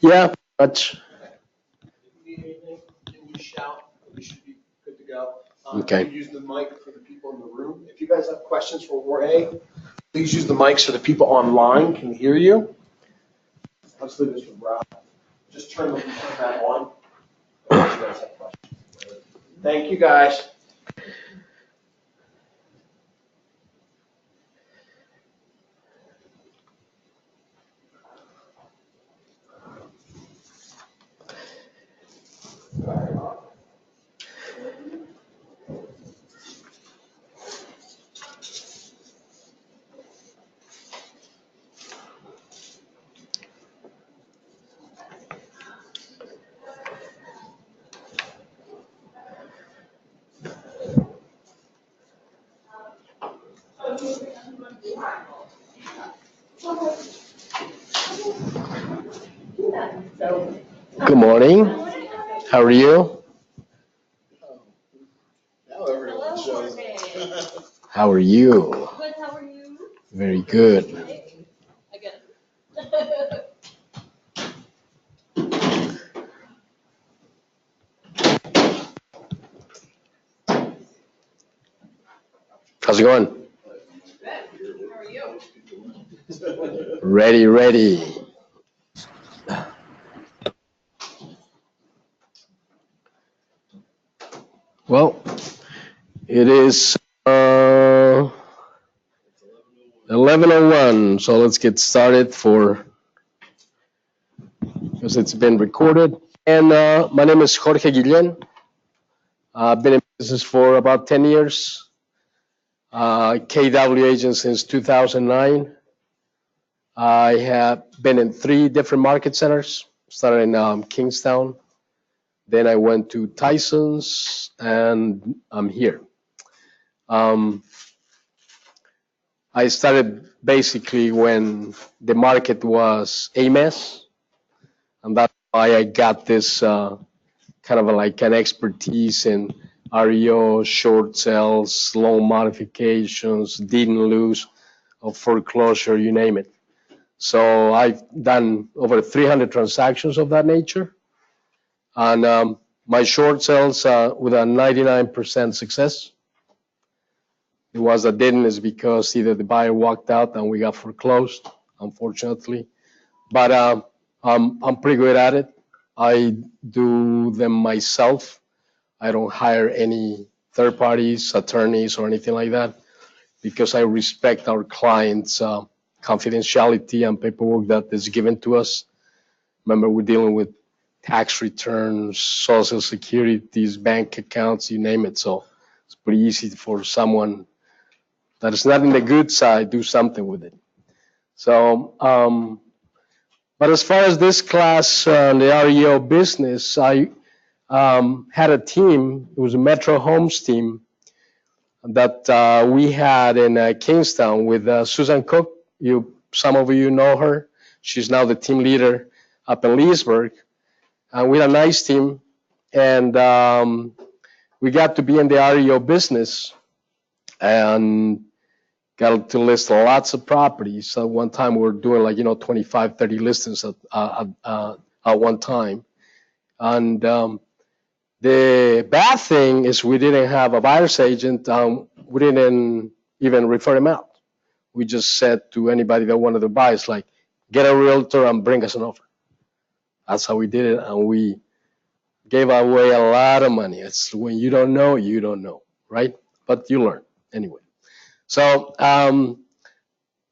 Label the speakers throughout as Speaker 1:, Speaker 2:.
Speaker 1: Yeah, much.
Speaker 2: If you need anything, can you shout? We should be good to go.
Speaker 1: Okay.
Speaker 2: You can use the mic for the people in the room. If you guys have questions for Jorge, please use the mic so the people online can hear you. Let's leave this with Rob. Just turn that on. Unless you guys have questions. Thank you, guys.
Speaker 1: Good morning. How are you?
Speaker 2: Now everyone shows.
Speaker 1: How are you?
Speaker 3: Good, how are you?
Speaker 1: Very good.
Speaker 3: I get it.
Speaker 1: How's it going?
Speaker 3: Good, how are you?
Speaker 1: Ready, ready. Well, it is 11:01, so let's get started because it's been recorded. And my name is Jorge Guillien. I've been in business for about 10 years. KW agent since 2009. I have been in 3 different market centers. Started in Kingstown. Then I went to Tyson's, and I'm here. I started basically when the market was a mess, and that's why I got this kind of like an expertise in REO, short sales, loan modifications, deed in lieu of foreclosure, you name it. So I've done over 300 transactions of that nature. And my short sales with a 99% success. It was a didn't is because either the buyer walked out and we got foreclosed, unfortunately. But I'm pretty good at it. I do them myself. I don't hire any third parties, attorneys, or anything like that because I respect our clients' confidentiality and paperwork that is given to us. Remember, we're dealing with tax returns, social securities, bank accounts, you name it. So it's pretty easy for someone that is not in the good side, do something with it. So, but as far as this class, the REO business, I had a team. It was a Metro Homes team that we had in Kingstown with Susan Cook. Some of you know her. She's now the team leader up in Leesburg. And we had a nice team, and we got to be in the REO business and got to list lots of properties. So one time we were doing 25, 30 listings at one time. And the bad thing is we didn't have a buyer's agent. We didn't even refer him out. We just said to anybody that wanted to buy, it's like, get a realtor and bring us an offer. That's how we did it, and we gave away a lot of money. It's when you don't know, right? But you learn anyway. So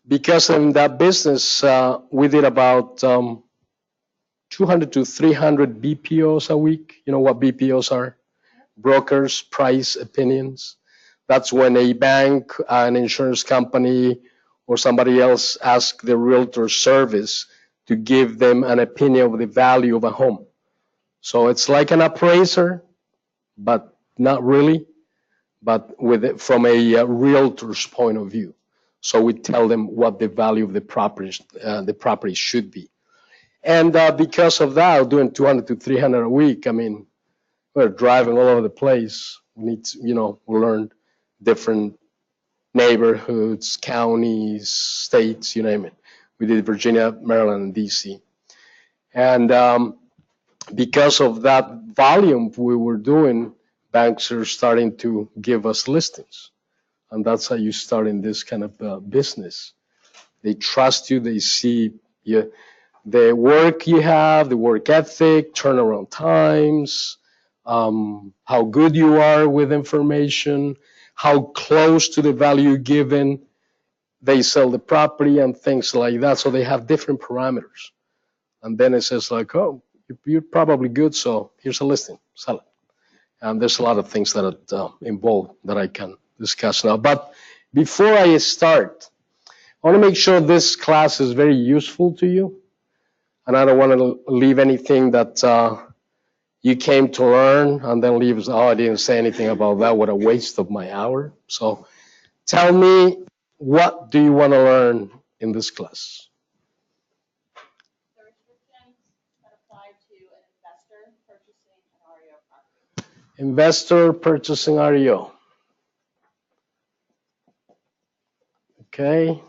Speaker 1: because in that business, we did about 200 to 300 BPOs a week. You know what BPOs are? Brokers, price opinions. That's when a bank, an insurance company, or somebody else asks the realtor service to give them an opinion of the value of a home. So it's like an appraiser, but not really, but with it from a realtor's point of view. So we tell them what the value of the property should be. And because of that, doing 200 to 300 a week, I mean, we're driving all over the place. We need to, we learned different neighborhoods, counties, states, you name it. We did Virginia, Maryland, and DC. And because of that volume we were doing, banks are starting to give us listings. And that's how you start in this kind of business. They trust you, they see you, the work you have, the work ethic, turnaround times, how good you are with information, how close to the value given they sell the property and things like that. So they have different parameters. And then it says like, oh, you're probably good, so here's a listing, sell it. And there's a lot of things that are involved that I can discuss now. But before I start, I want to make sure this class is very useful to you. And I don't want to leave anything that you came to learn and then leave, oh, I didn't say anything about that. What a waste of my hour. So tell me, what do you want to learn in this class?
Speaker 3: The restrictions that apply to an investor purchasing an REO property.
Speaker 1: Investor purchasing REO. Okay.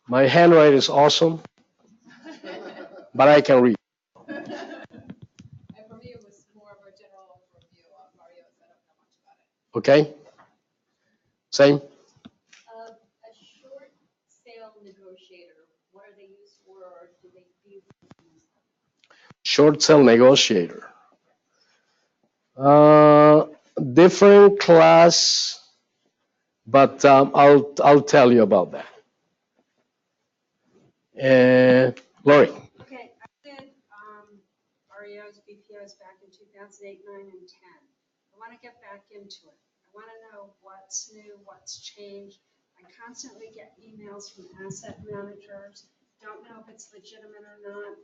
Speaker 1: My handwriting is awesome, but I can read.
Speaker 3: And for me, it was more of a general overview of REOs. I don't know much about it.
Speaker 1: Okay. Same.
Speaker 3: A short sale negotiator, what are they used for, or do they use?
Speaker 1: Short sale negotiator. Different class, but I'll tell you about that. Lori.
Speaker 4: Okay, I did REOs, BPOs back in 2008, 9, and 10. I want to get back into it. I want to know what's new, what's changed. I constantly get emails from asset managers. Don't know if it's legitimate or not.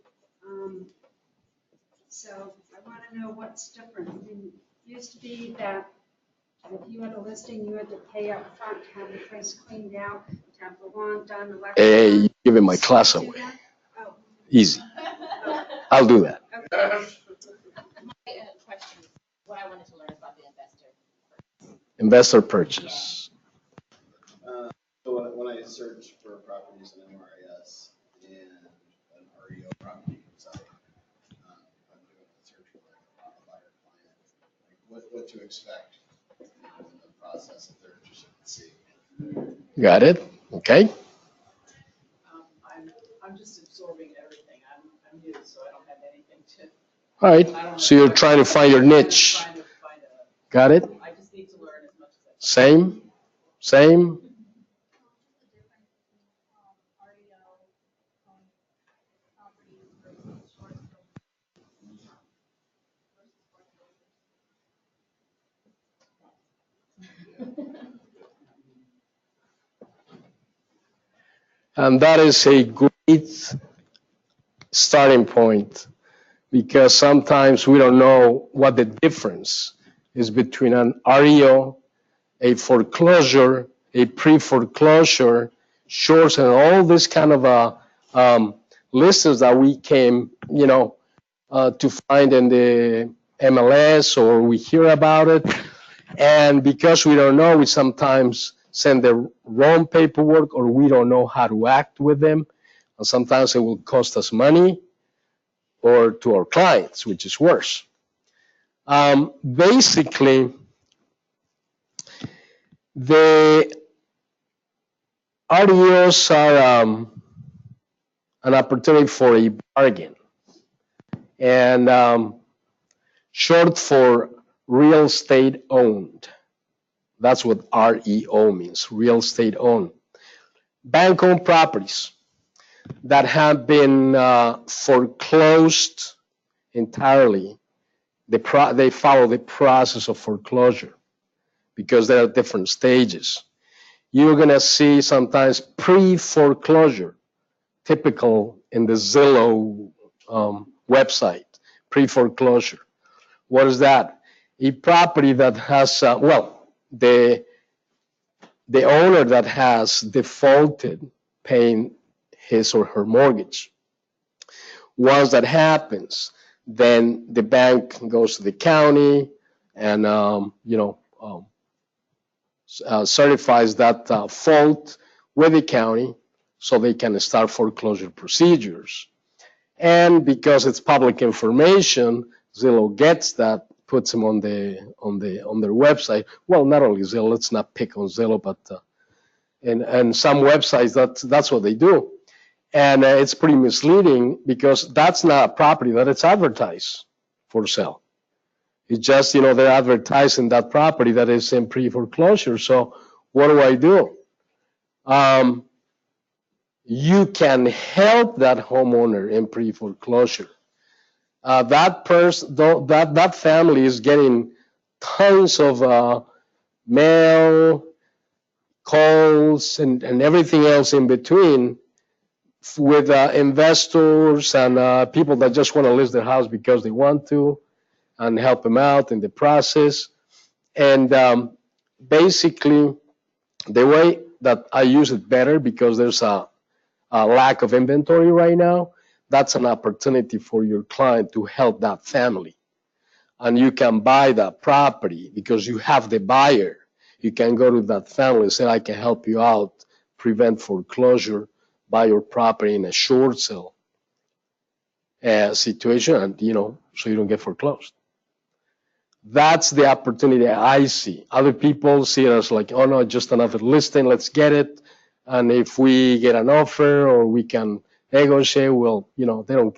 Speaker 4: So I want to know what's different. I mean, it used to be that if you had a listing, you had to pay up front to have the place cleaned out, to have the lawn done, electrical.
Speaker 1: Hey, you're giving my class
Speaker 4: Do
Speaker 1: away.
Speaker 4: that? Oh,
Speaker 1: Easy. I'll do that.
Speaker 4: okay.
Speaker 3: My question, what I wanted to learn about the investor.
Speaker 1: Investor purchase.
Speaker 5: So when I search for properties in MRIS and an REO property comes up, I'm doing a search for like a buyer client, like what to expect in the process if they're interested in seeing it.
Speaker 1: Got it? Okay.
Speaker 6: I'm just absorbing everything. I'm new, so I don't have anything to.
Speaker 1: All right. So you're trying to find your niche.
Speaker 6: Trying to find
Speaker 1: Got it?
Speaker 6: I just need to learn as much as I can.
Speaker 1: Same. Same. And that is a great starting point, because sometimes we don't know what the difference is between an REO, a foreclosure, a pre-foreclosure, shorts, and all this kind of lists that we came, to find in the MLS or we hear about it. And because we don't know, we sometimes send the wrong paperwork or we don't know how to act with them. And sometimes it will cost us money or to our clients, which is worse. Basically, the REOs are an opportunity for a bargain, and short for real estate owned. That's what REO means, real estate owned. Bank owned properties that have been foreclosed entirely. They follow the process of foreclosure because there are different stages. You're going to see sometimes pre-foreclosure, typical in the Zillow website, pre-foreclosure. What is that? A property that has, the owner that has defaulted paying his or her mortgage. Once that happens, then the bank goes to the county and, certifies that fault with the county so they can start foreclosure procedures. And because it's public information, Zillow gets that, puts them on their website. Well, not only Zillow, let's not pick on Zillow, but and some websites, that's what they do. And it's pretty misleading because that's not a property that it's advertised for sale. It's just, they're advertising that property that is in pre-foreclosure. So what do? You can help that homeowner in pre-foreclosure. That family is getting tons of mail, calls, and everything else in between with investors and people that just want to list their house because they want to and help them out in the process. And basically, the way that I use it better, because there's a lack of inventory right now, that's an opportunity for your client to help that family. And you can buy that property because you have the buyer. You can go to that family and say, I can help you out, prevent foreclosure, buy your property in a short sale situation, and so you don't get foreclosed. That's the opportunity I see. Other people see it as like, oh no, just another listing, let's get it. And if we get an offer or we can negotiate, well,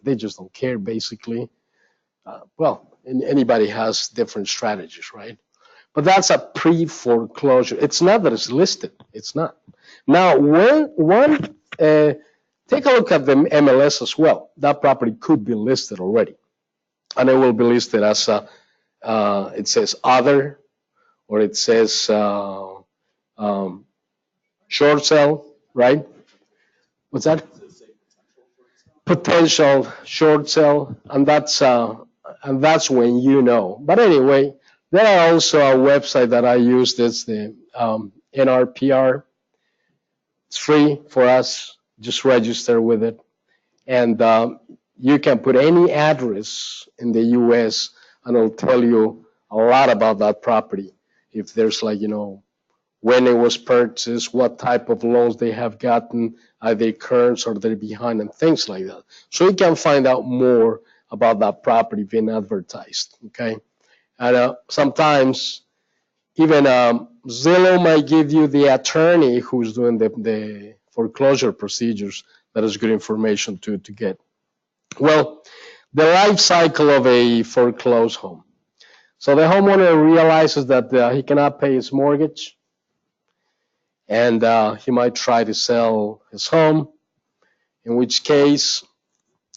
Speaker 1: they just don't care basically. Anybody has different strategies, right? But that's a pre-foreclosure. It's not that it's listed. It's not. Now, take a look at the MLS as well. That property could be listed already. And it will be listed as it says other, or it says short sale, right? What's that? Potential short sale, and that's when But anyway, there are also a website that I use. That's the NRPR. It's free for us. Just register with it, and you can put any address in the U.S. and it'll tell you a lot about that property. If there's when it was purchased, what type of loans they have gotten, are they current or they're behind, and things like that. So you can find out more about that property being advertised, okay? And sometimes even Zillow might give you the attorney who's doing the foreclosure procedures. That is good information to get. Well, the life cycle of a foreclosed home. So the homeowner realizes that he cannot pay his mortgage, and he might try to sell his home, in which case,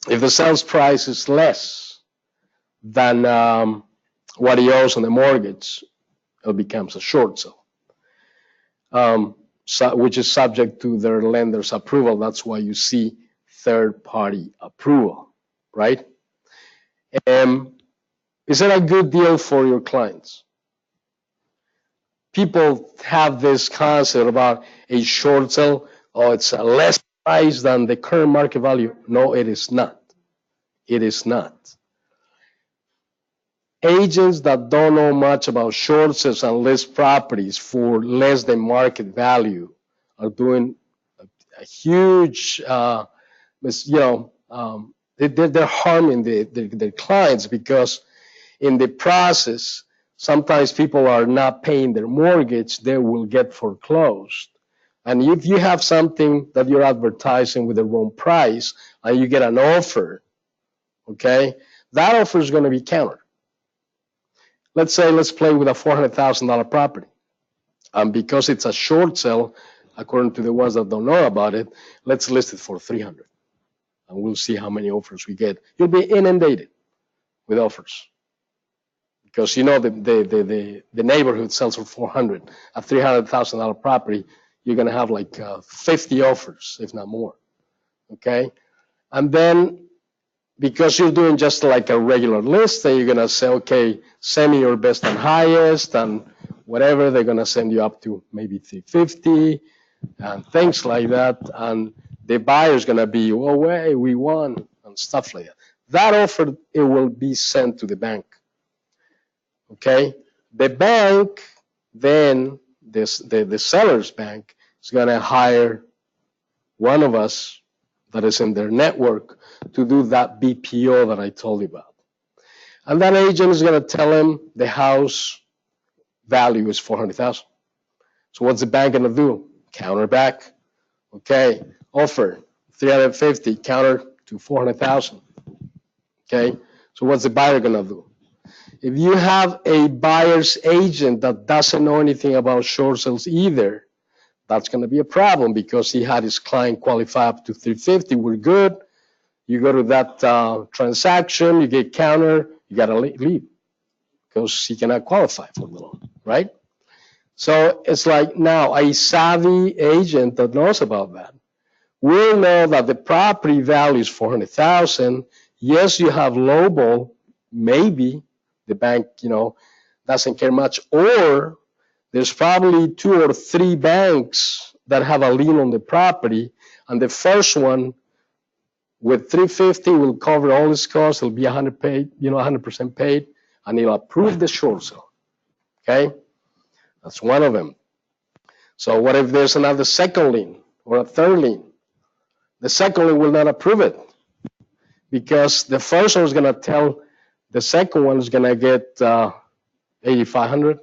Speaker 1: if the sales price is less than what he owes on the mortgage, it becomes a short sale, which is subject to their lender's approval. That's why you see third-party approval, right? Is it a good deal for your clients? People have this concept about a short sale. Oh, it's a less price than the current market value. No, it is not. It is not. Agents that don't know much about short sales and list properties for less than market value are doing a huge, they're harming their clients, because in the process, sometimes people are not paying their mortgage, they will get foreclosed. And if you have something that you're advertising with the wrong price and you get an offer, okay, that offer is going to be countered. Let's play with a $400,000 property. And because it's a short sale, according to the ones that don't know about it, let's list it for $300,000. And we'll see how many offers we get. You'll be inundated with offers. Because the neighborhood sells for $400,000, a $300,000 property, you're going to have like 50 offers, if not more. Okay? And then, because you're doing just like a regular list, then you're going to say, okay, send me your best and highest, and whatever, they're going to send you up to maybe $350 and things like that. And the buyer's going to be, oh, wait, we won, and stuff like that. That offer, it will be sent to the bank. Okay? The bank, then, the seller's bank, is going to hire one of us that is in their network to do that BPO that I told you about. And that agent is going to tell him the house value is 400,000. So what's the bank going to do? Counter back. Okay, offer 350, counter to 400,000. Okay, so what's the buyer going to do? If you have a buyer's agent that doesn't know anything about short sales either, that's going to be a problem because he had his client qualify up to 350. We're good. You go to that transaction, you get counter, you got to leave because he cannot qualify for the loan, right? So it's like now a savvy agent that knows about that will know that the property value is 400,000. Yes, you have lowball, maybe the bank, doesn't care much, or there's probably 2 or 3 banks that have a lien on the property, and the first one with 350 will cover all his costs. It'll be 100% paid, and he'll approve the short sale. Okay, that's one of them. So what if there's another second lien or a third lien? The second lien will not approve it because the first one is going to tell the second one is going to get $8,500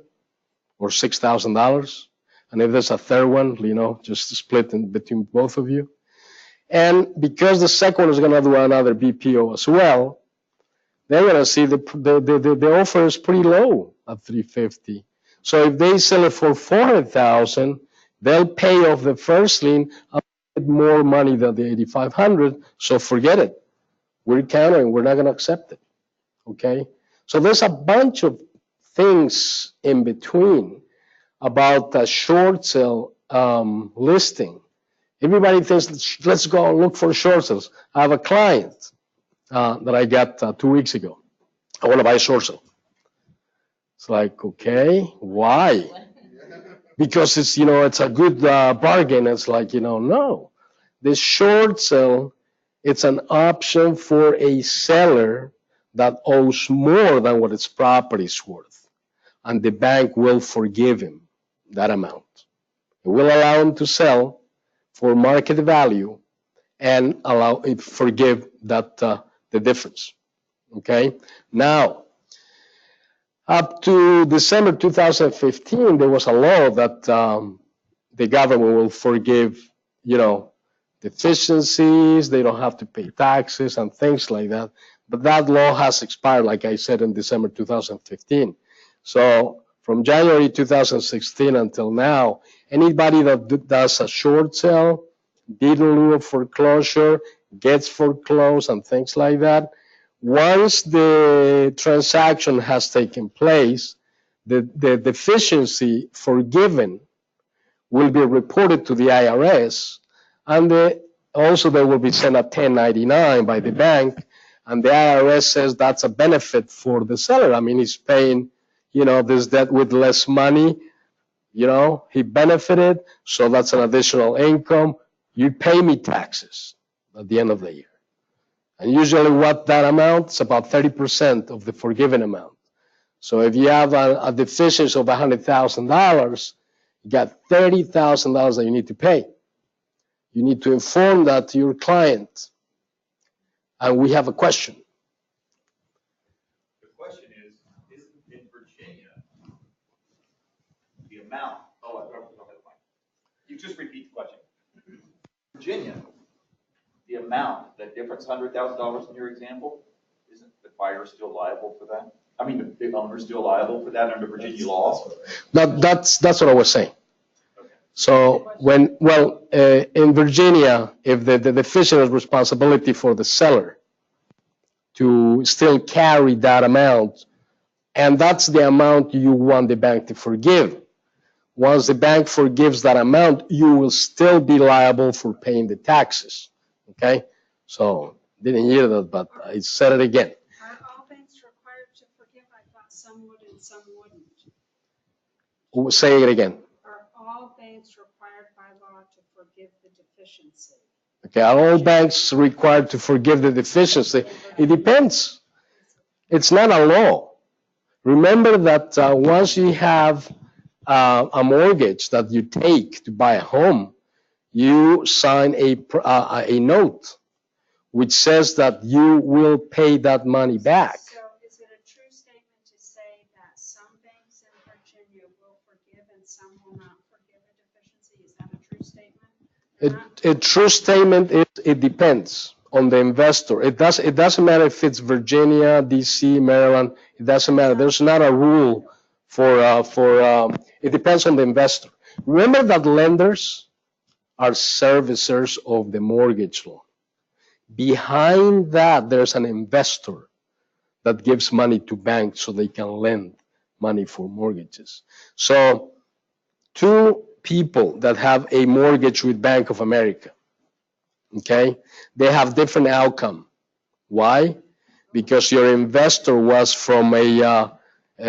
Speaker 1: or $6,000, and if there's a third one, just split in between both of you. And because the second one is going to do another BPO as well, they're going to see the offer is pretty low at 350. So if they sell it for 400,000, they'll pay off the first lien a bit more money than the 8,500. So forget it. We're countering. We're not going to accept it. Okay. So there's a bunch of things in between about the short sale listing. Everybody thinks, let's go and look for short sales. I have a client that I got 2 weeks ago. I want to buy a short sale. It's like, okay, why? Because it's, it's a good bargain. It's like, no. The short sale, it's an option for a seller that owes more than what its property is worth. And the bank will forgive him that amount. It will allow him to sell for market value and forgive that the difference. Okay. Now, up to December 2015, there was a law that the government will forgive, deficiencies. They don't have to pay taxes and things like that. But that law has expired, like I said, in December 2015. So from January 2016 until now, anybody that does a short sale, deed in lieu of foreclosure, gets foreclosed and things like that, once the transaction has taken place, the deficiency forgiven will be reported to the IRS, and also they will be sent a 1099 by the bank, and the IRS says that's a benefit for the seller. I mean, he's paying, this debt with less money. He benefited, so that's an additional income. You pay me taxes at the end of the year. And usually what that amount is about 30% of the forgiven amount. So if you have a deficiency of $100,000, you got $30,000 that you need to pay. You need to inform that to your client. And we have a question.
Speaker 7: The question is, isn't in Virginia the amount, you just repeat the question. Virginia, the amount, that difference, $100,000 in your example, isn't the buyer still liable for that? I mean, the owner still liable for that under Virginia law?
Speaker 1: That's what I was saying. So in Virginia, if the deficient is responsibility for the seller to still carry that amount, and that's the amount you want the bank to forgive. Once the bank forgives that amount, you will still be liable for paying the taxes. Okay? So, didn't hear that, but I said it again.
Speaker 4: Are all banks required to forgive? I thought some would and some wouldn't.
Speaker 1: Say it again.
Speaker 4: Are all banks required by law to forgive the deficiency?
Speaker 1: Okay, are all banks required to forgive the deficiency? It depends. It's not a law. Remember that once you have a mortgage that you take to buy a home, you sign a note which says that you will pay that money back.
Speaker 4: So is it a true statement to say that some banks in Virginia will forgive and some will not forgive a deficiency? Is that a true statement?
Speaker 1: A true statement is it depends on the investor. It doesn't matter if it's Virginia, DC, Maryland. It doesn't matter. There's not a rule it depends on the investor. Remember that lenders are servicers of the mortgage loan. Behind that, there's an investor that gives money to banks so they can lend money for mortgages. So two people that have a mortgage with Bank of America, okay, they have different outcome. Why? Because your investor was from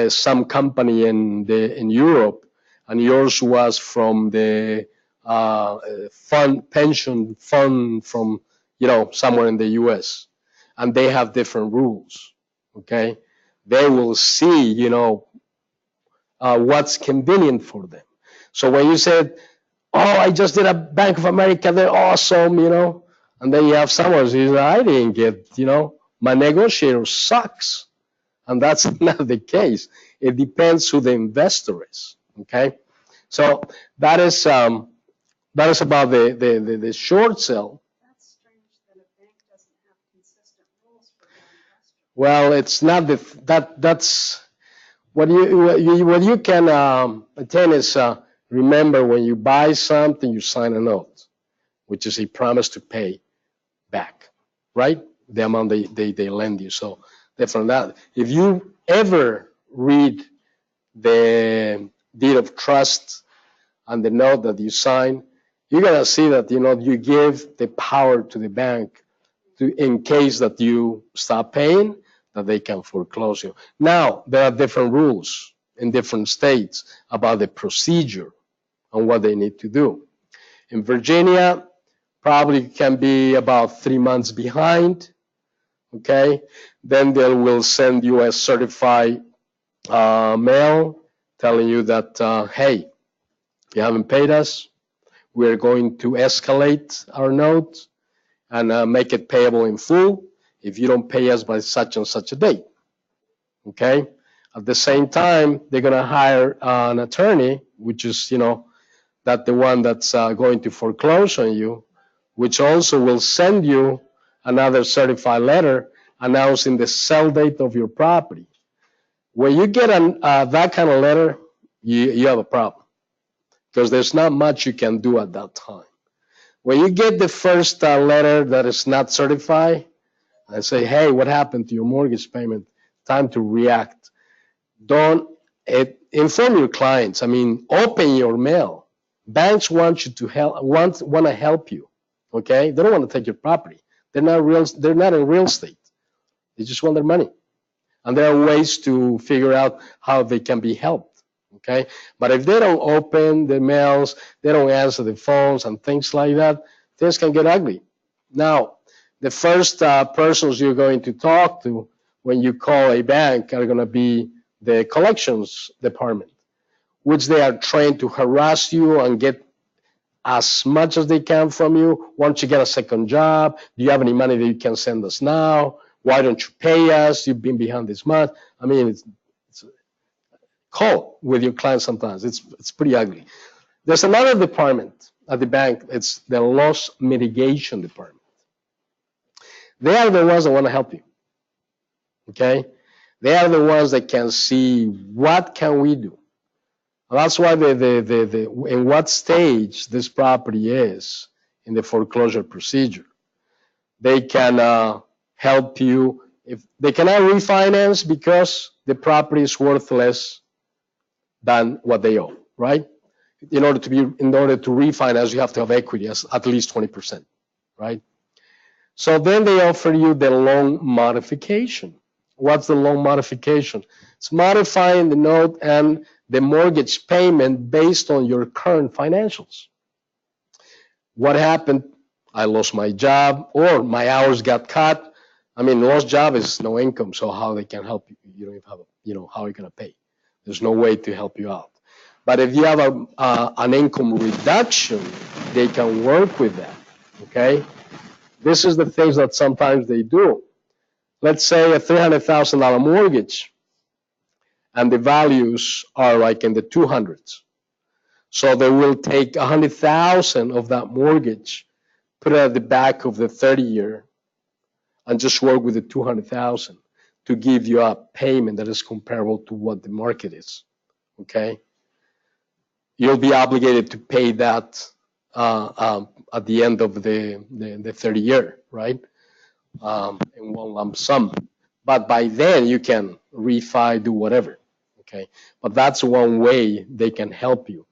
Speaker 1: some company in Europe, and yours was from the pension fund from somewhere in the U.S. and they have different rules. Okay, they will see what's convenient for them. So when you said, "Oh, I just did a Bank of America, they're awesome," and then you have someone who says, "I didn't get, my negotiator sucks." And that's not the case. It depends who the investor is. Okay, so that is about the short sale.
Speaker 4: That's strange that a bank doesn't have consistent rules for their investors.
Speaker 1: Well, it's not that's what you can attain is remember when you buy something, you sign a note, which is a promise to pay back, right? The amount they lend you. So different that. If you ever read the deed of trust and the note that you sign, you're gonna see that you give the power to the bank in case that you stop paying, that they can foreclose you. Now there are different rules in different states about the procedure and what they need to do. In Virginia, probably can be about 3 months behind. Okay, then they will send you a certified mail telling you that, hey, you haven't paid us. We're going to escalate our note and make it payable in full if you don't pay us by such and such a date. Okay, at the same time, they're going to hire an attorney, which is, that the one that's going to foreclose on you, which also will send you another certified letter announcing the sell date of your property. When you get that kind of letter, you have a problem because there's not much you can do at that time. When you get the first letter that is not certified and say, hey, what happened to your mortgage payment? Time to react. Don't inform your clients. I mean, open your mail. Banks want you to want to help you. Okay, they don't want to take your property. They're not in real estate. They just want their money. And there are ways to figure out how they can be helped. Okay, but if they don't open the mails, they don't answer the phones and things like that, things can get ugly. Now, the first persons you're going to talk to when you call a bank are going to be the collections department, which they are trained to harass you and get as much as they can from you. Why don't you get a second job? Do you have any money that you can send us now? Why don't you pay us? You've been behind this month. I mean, it's call with your clients sometimes. It's pretty ugly. There's another department at the bank. It's the loss mitigation department. They are the ones that want to help you. Okay? They are the ones that can see what can we do. And that's why in what stage this property is in the foreclosure procedure. They can help you. If they cannot refinance because the property is worth less than what they owe, right? In order to refinance, you have to have equity at least 20%, right? So then they offer you the loan modification. What's the loan modification? It's modifying the note and the mortgage payment based on your current financials. What happened? I lost my job or my hours got cut. I mean, lost job is no income, so how they can help you? You don't have, how are you going to pay? There's no way to help you out. But if you have an income reduction, they can work with that, okay? this is the things that sometimes they do. Let's say a $300,000 mortgage, and the values are like in the 200s. So they will take 100,000 of that mortgage, put it at the back of the 30-year, and just work with the 200,000 to give you a payment that is comparable to what the market is. Okay, you'll be obligated to pay that at the end of the 30-year, right? In one lump sum. But by then you can refi, do whatever. Okay, but that's one way they can help you.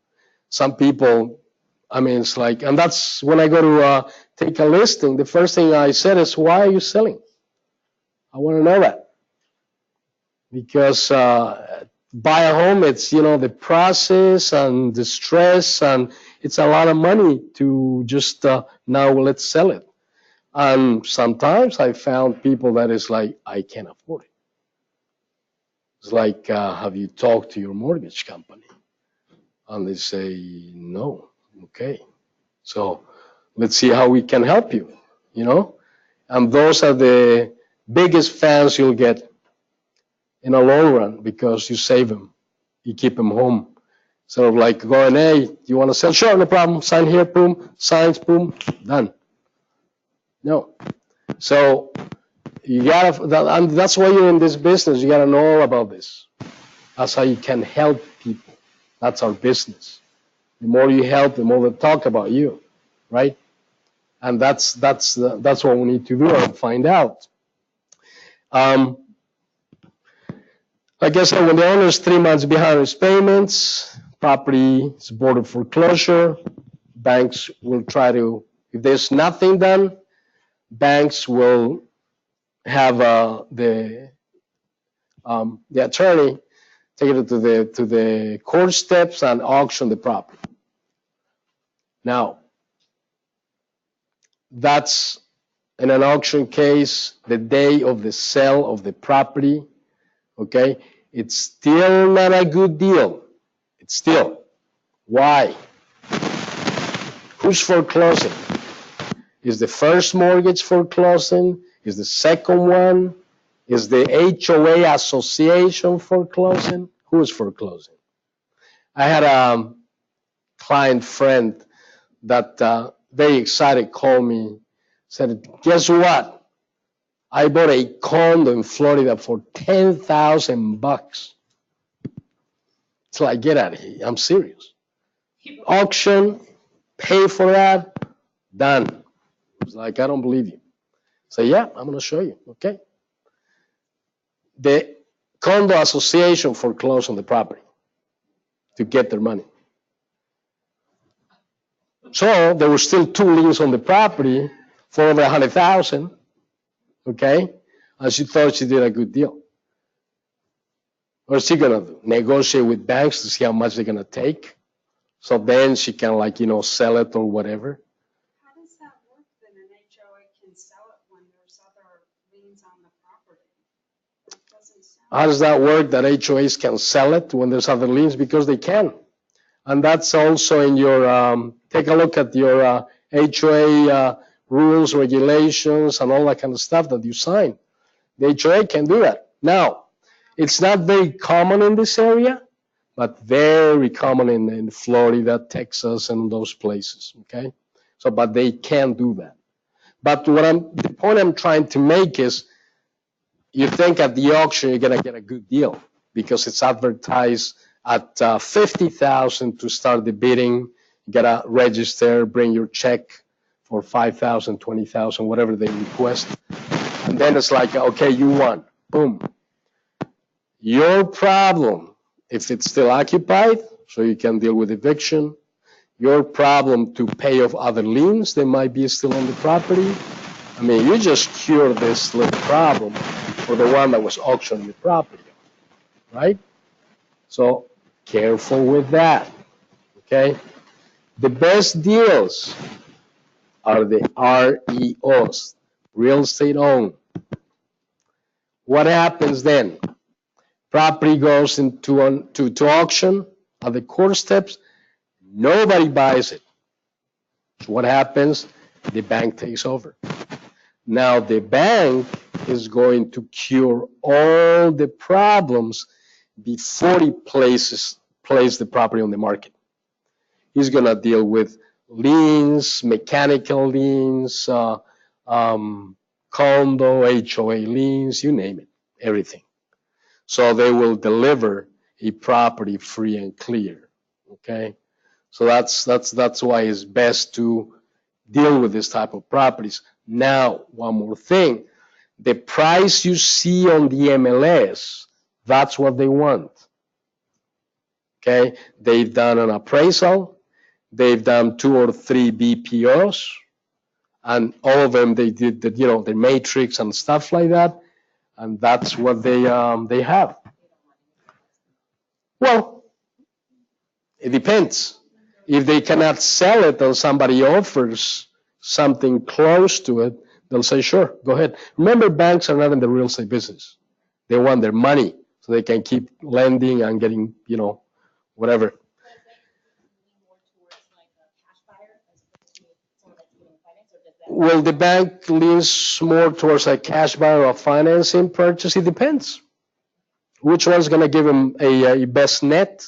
Speaker 1: Some people, I mean, it's like, and that's when I go to take a listing, the first thing I said is, why are you selling? I want to know that. Because buy a home, it's, you know, the process and the stress, and it's a lot of money to just now let's sell it. And sometimes I found people that is like, I can't afford it. It's like, have you talked to your mortgage company? And they say, no. Okay. So let's see how we can help you, you know? And those are the biggest fans you'll get in a long run, because you save them, you keep them home. Sort of like going, hey, you want to sell? Sure, no problem. Sign here, boom. Signs, boom, done. No. So you gotta, and that's why you're in this business. You gotta know all about this. That's how you can help people. That's our business. The more you help, the more they talk about you, right? And that's what we need to do and find out. Like I said, when the owner is 3 months behind his payments, property is bordered foreclosure, banks will try to, if there's nothing done, banks will have the attorney take it to the court steps and auction the property. Now, that's in an auction case, the day of the sale of the property. Okay, it's still not a good deal. It's still. Why? Who's foreclosing? Is the first mortgage foreclosing? Is the second one? Is the HOA association foreclosing? Who is foreclosing? I had a client friend that very excited called me, said, guess what? I bought a condo in Florida for $10,000. It's like, get out of here. I'm serious. Auction, pay for that, done. It's like, I don't believe you. So yeah, I'm going to show you. Okay. The condo association foreclosed on the property to get their money. So there were still 2 liens on the property for over $100,000. Okay, and she thought she did a good deal. What's she gonna do? Negotiate with banks to see how much they're gonna take, so then she can, like, you know, sell it or whatever.
Speaker 4: How does that work then? An HOA can sell it when there's other liens on the property? That doesn't sound.
Speaker 1: How does that work? That HOAs can sell it when there's other liens? Because they can, and that's also in your. Take a look at your HOA. Rules, regulations, and all that kind of stuff that you sign. The HOA can do that. Now, it's not very common in this area, but very common in Florida, Texas, and those places, okay? So, but they can do that. But the point I'm trying to make is, you think at the auction you're gonna get a good deal because it's advertised at $50,000 to start the bidding. You gotta register, bring your check for $5,000, $20,000, whatever they request. And then it's like, okay, you won. Boom. Your problem, if it's still occupied, so you can deal with eviction. Your problem to pay off other liens that might be still on the property. I mean, you just cured this little problem for the one that was auctioning the property, right? So careful with that, okay? The best deals are the REOs, real estate owned. What happens then? Property goes into to auction at the court steps. Nobody buys it. So what happens? The bank takes over. Now the bank is going to cure all the problems before he place the property on the market. He's going to deal with liens, mechanical liens, condo, HOA liens, you name it, everything. So they will deliver a property free and clear. Okay, so that's why it's best to deal with this type of properties. Now, one more thing, the price you see on the MLS, that's what they want. Okay, they've done an appraisal, they've done 2 or 3 BPOs, and all of them they did the matrix and stuff like that, and that's what they have. Well, it depends. If they cannot sell it and somebody offers something close to it, they'll say, sure, go ahead. Remember, banks are not in the real estate business. They want their money so they can keep lending and getting, whatever. Well, the bank leans more towards a cash buyer or financing purchase. It depends. Which one's going to give them a best net?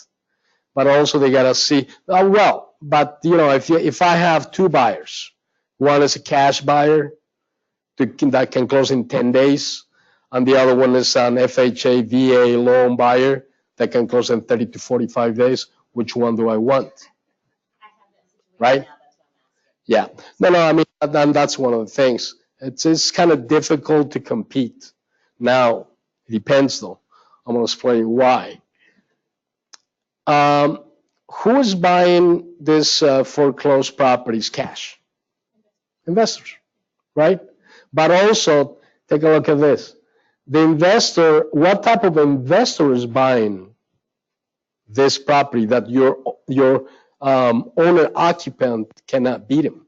Speaker 1: But also they got to see, but if I have 2 buyers, one is a cash buyer that can close in 10 days, and the other one is an FHA, VA loan buyer that can close in 30 to 45 days, which one do I want? Right? Yeah. No, I mean, and that's one of the things. It's kind of difficult to compete. Now, it depends though. I'm going to explain why. Who is buying this foreclosed properties cash? Investors, right? But also, take a look at this. The investor, what type of investor is buying this property that your owner occupant cannot beat him?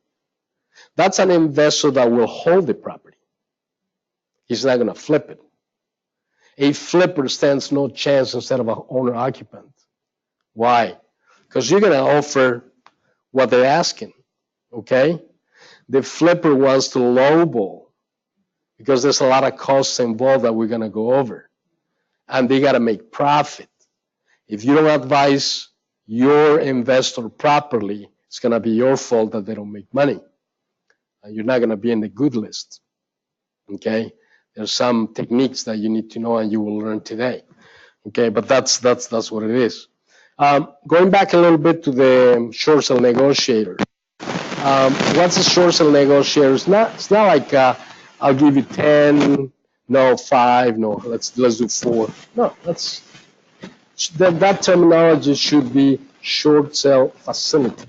Speaker 1: That's an investor that will hold the property. He's not going to flip it. A flipper stands no chance instead of an owner occupant. Why? Because you're going to offer what they're asking, okay? The flipper wants to lowball because there's a lot of costs involved that we're going to go over. And they got to make profit. If you don't advise your investor properly, it's going to be your fault that they don't make money. And you're not going to be in the good list, okay? There's some techniques that you need to know and you will learn today, okay? But that's what it is. Going back a little bit to the short sale negotiator. What's a short sale negotiator? It's not like I'll give you 10, no 5, no let's do 4. No, that terminology should be short sale facility.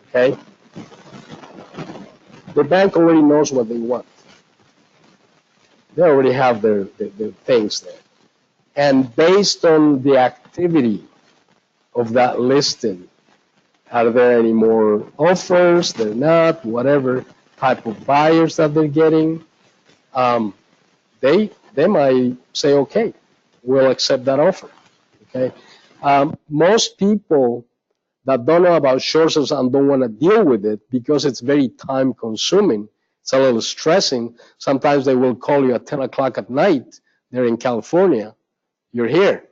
Speaker 1: Okay. The bank already knows what they want. They already have their things there. And based on the activity of that listing, are there any more offers? They're not, whatever type of buyers that they're getting, they might say, okay, we'll accept that offer. Okay. Most people that don't know about short sales and don't want to deal with it because it's very time consuming, it's a little stressing. Sometimes they will call you at 10 o'clock at night. They're in California. You're here,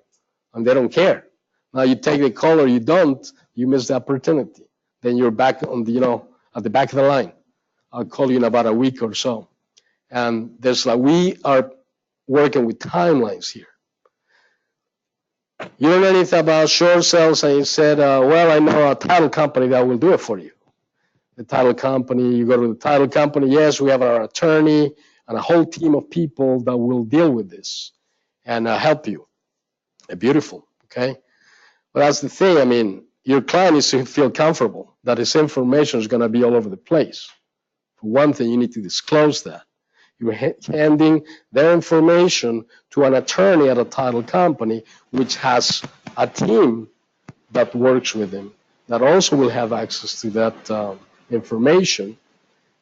Speaker 1: and they don't care. Now you take the call or you don't, you miss the opportunity. Then you're back on the, at the back of the line. I'll call you in about a week or so. And we are working with timelines here. You don't know anything about short sales, and you said, well, I know a title company that will do it for you. The title company, you go to the title company, yes, we have our attorney and a whole team of people that will deal with this and help you. Beautiful, okay? But that's the thing, I mean, your client needs to feel comfortable that his information is going to be all over the place. For one thing, you need to disclose that. You're handing their information to an attorney at a title company, which has a team that works with him, that also will have access to that information,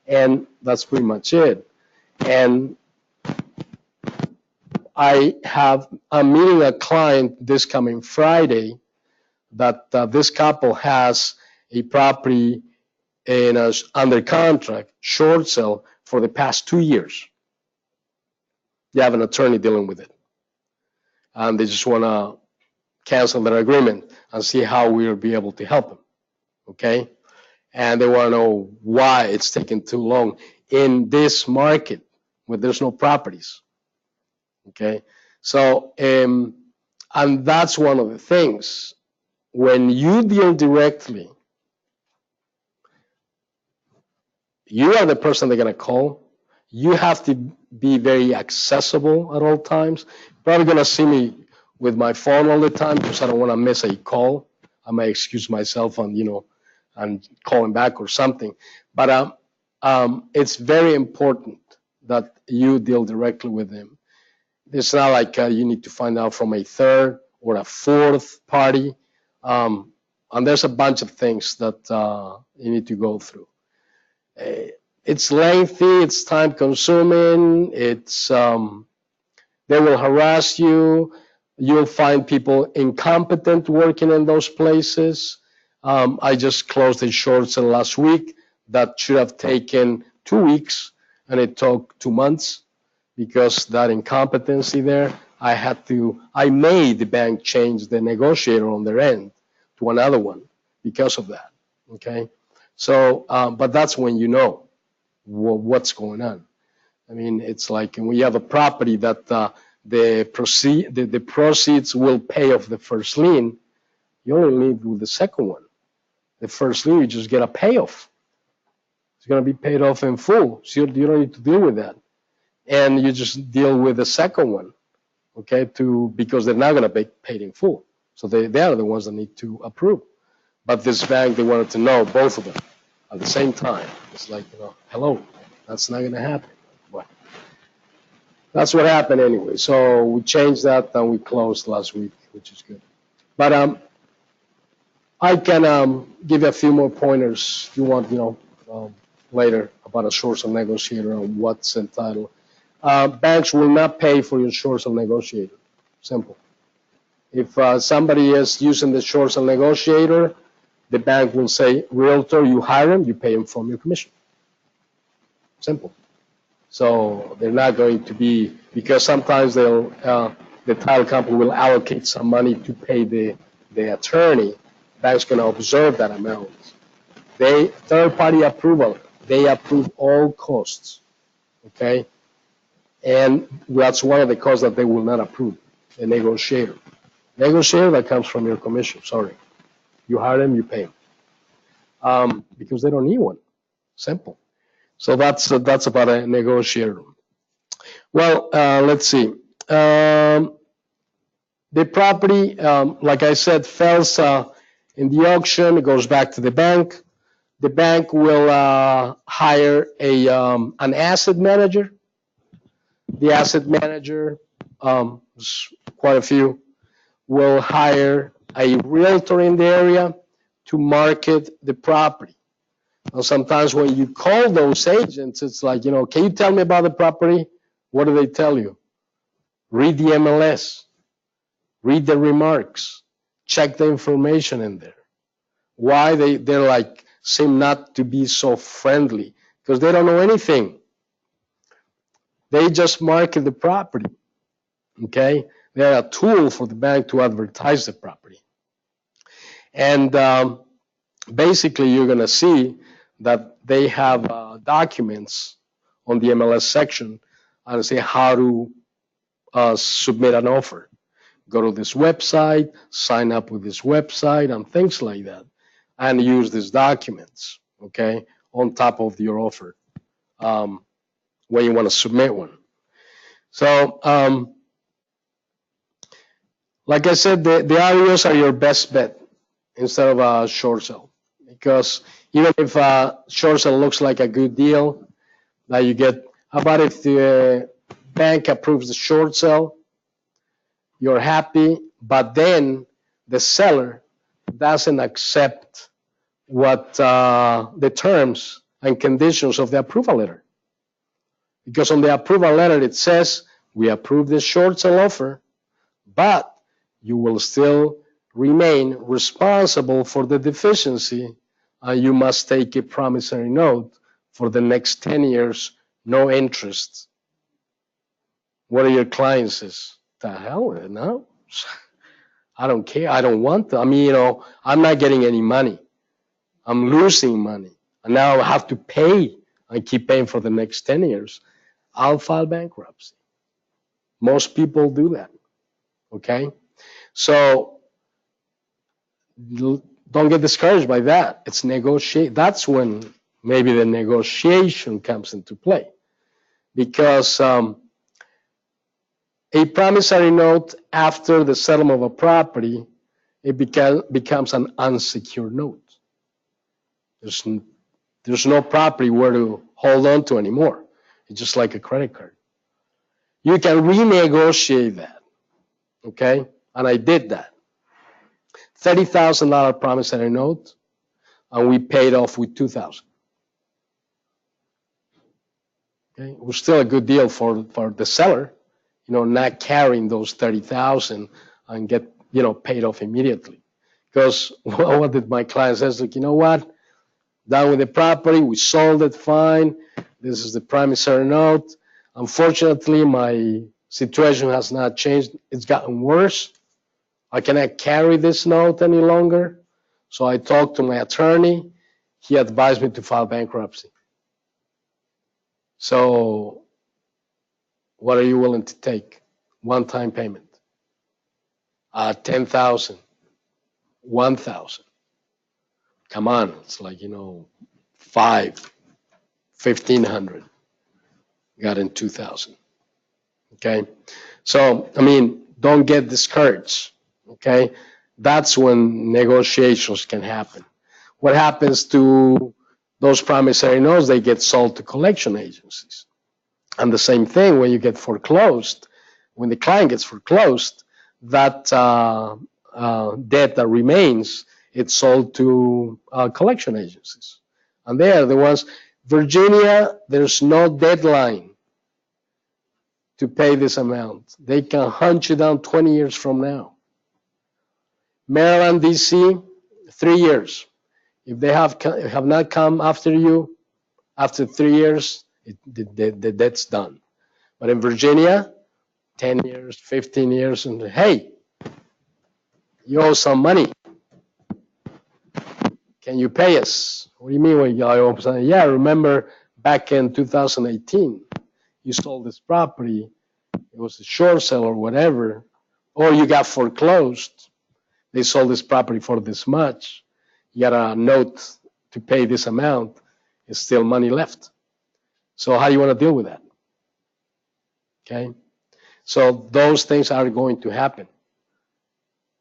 Speaker 1: and that's pretty much it. And I'm meeting a client this coming Friday that this couple has a property under contract, short sale, for the past 2 years. They have an attorney dealing with it. And they just want to cancel their agreement and see how we'll be able to help them. Okay? And they want to know why it's taking too long in this market where there's no properties. Okay? So, and that's one of the things. When you deal directly, you are the person they're going to call. You have to be very accessible at all times. Probably going to see me with my phone all the time because I don't want to miss a call. I may excuse myself on, and calling back or something. But it's very important that you deal directly with them. It's not like you need to find out from a third or a fourth party. And there's a bunch of things that you need to go through. It's lengthy, it's time consuming, it's they will harass you, you'll find people incompetent working in those places. I just closed a short sale last week that should have taken 2 weeks, and it took 2 months because that incompetency there. I made the bank change the negotiator on their end to another one because of that. Okay, so but that's when you know what's going on. I mean, it's like when you have a property that the proceeds will pay off the first lien. You only need with the second one. The first lien, you just get a payoff. It's going to be paid off in full, so you don't need to deal with that. And you just deal with the second one, okay, because they're not going to be paid in full. So they are the ones that need to approve. But this bank, they wanted to know both of them at the same time. It's like, hello, that's not going to happen. But that's what happened anyway. So we changed that and we closed last week, which is good. But I can give you a few more pointers if you want, later about a short sale negotiator and what's entitled. Banks will not pay for your short sale negotiator. Simple. If somebody is using the short sale negotiator, the bank will say, realtor, you hire him, you pay him from your commission. Simple. So they're not going to be, because sometimes the title company will allocate some money to pay the attorney. Bank's going to observe that amount. Third-party approval, they approve all costs, okay? And that's one of the costs that they will not approve, the negotiator. Negotiator, that comes from your commission, sorry. You hire them, you pay them. Because they don't need one. Simple. So that's about a negotiator. Well, let's see. The property, like I said, fails in the auction. It goes back to the bank. The bank will hire an asset manager. The asset manager, quite a few, will hire a realtor in the area to market the property. Now, sometimes when you call those agents, it's like, can you tell me about the property? What do they tell you? Read the MLS, read the remarks, check the information in there. Why they're like, seem not to be so friendly? Because they don't know anything. They just market the property, okay? They're a tool for the bank to advertise the property. And basically, you're going to see that they have documents on the MLS section and say how to submit an offer. Go to this website, sign up with this website, and things like that, and use these documents, okay, on top of your offer when you want to submit one. So, like I said, the REOs are your best bet instead of a short sale, because even if a short sale looks like a good deal, now you get, how about if the bank approves the short sale, you're happy, but then the seller doesn't accept what the terms and conditions of the approval letter. Because on the approval letter, it says, we approve this short sale offer, but you will still remain responsible for the deficiency, and you must take a promissory note for the next 10 years no interest. What are your clients says? The hell with it, no. I don't care. I don't want to. I mean, I'm not getting any money. I'm losing money. And now I have to pay. I keep paying for the next 10 years. I'll file bankruptcy. Most people do that. Okay? So don't get discouraged by that. It's negotiate. That's when maybe the negotiation comes into play. Because a promissory note after the settlement of a property, it becomes an unsecured note. There's no property where to hold on to anymore. It's just like a credit card. You can renegotiate that, okay? And I did that. $30,000 promissory note, and we paid off with $2,000. Okay, it was still a good deal for the seller, not carrying those $30,000 and get paid off immediately. Because what did my client says? Like, you know what? Done with the property, we sold it, fine. This is the promissory note. Unfortunately, my situation has not changed. It's gotten worse. I cannot carry this note any longer. So I talked to my attorney. He advised me to file bankruptcy. So what are you willing to take? One-time payment. $10,000, $1,000. Come on, it's like, $1,500. Got in 2,000. Okay? So, don't get discouraged. Okay? That's when negotiations can happen. What happens to those promissory notes? They get sold to collection agencies. And the same thing when you get foreclosed, when the client gets foreclosed, that debt that remains, it's sold to collection agencies. And they are the ones. Virginia, there's no deadline to pay this amount. They can hunt you down 20 years from now. Maryland, D.C., 3 years. If they have not come after you, after 3 years, the debt's done. But in Virginia, 10 years, 15 years, and hey, you owe some money. Can you pay us? What do you mean when you owe something? Yeah, remember back in 2018, you sold this property. It was a short sale or whatever, or you got foreclosed. They sold this property for this much. You got a note to pay this amount. It's still money left. So how do you want to deal with that? Okay? So those things are going to happen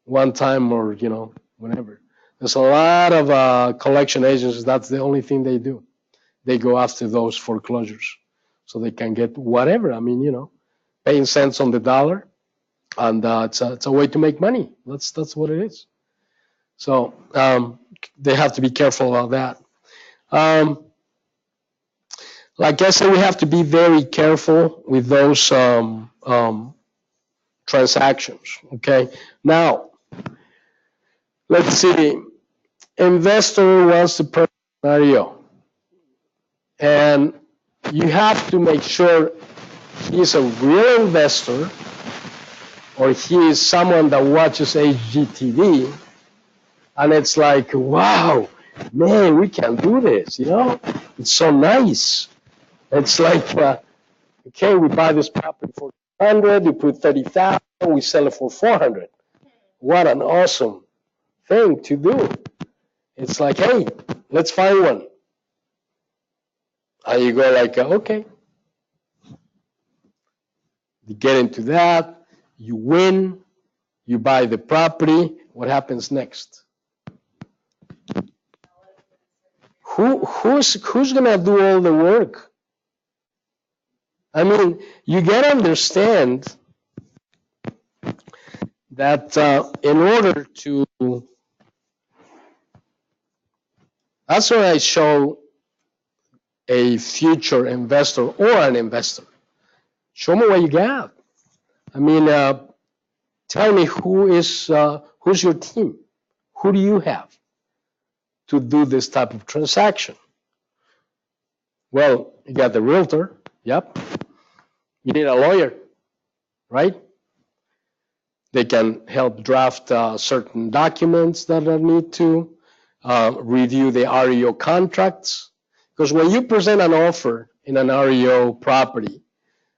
Speaker 1: one time or, whenever. There's a lot of collection agencies. That's the only thing they do. They go after those foreclosures so they can get whatever. Paying cents on the dollar. And it's a way to make money. That's what it is. So they have to be careful about that. Like I said, we have to be very careful with those transactions. Okay. Now, let's see. Investor wants to purchase an REO, and you have to make sure he's a real investor, or he is someone that watches HGTV, and it's like, wow, man, we can do this, It's so nice. It's like, okay, we buy this property for $100, we put $30,000, we sell it for $400. What an awesome thing to do. It's like, hey, let's find one. And you go like, okay. You get into that, you win, you buy the property. What happens next? Who's gonna do all the work? You gotta understand that in order to, that's what I show a future investor or an investor. Show me what you got. Tell me who's your team? Who do you have to do this type of transaction? Well, you got the realtor, Yep. You need a lawyer, right? They can help draft certain documents that are need to review the REO contracts. Because when you present an offer in an REO property,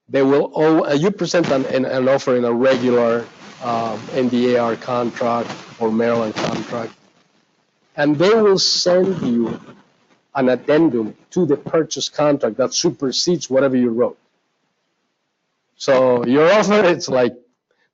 Speaker 1: they will you present an offer in a regular NDAR contract or Maryland contract, and they will send you an addendum to the purchase contract that supersedes whatever you wrote. So your offer, it's like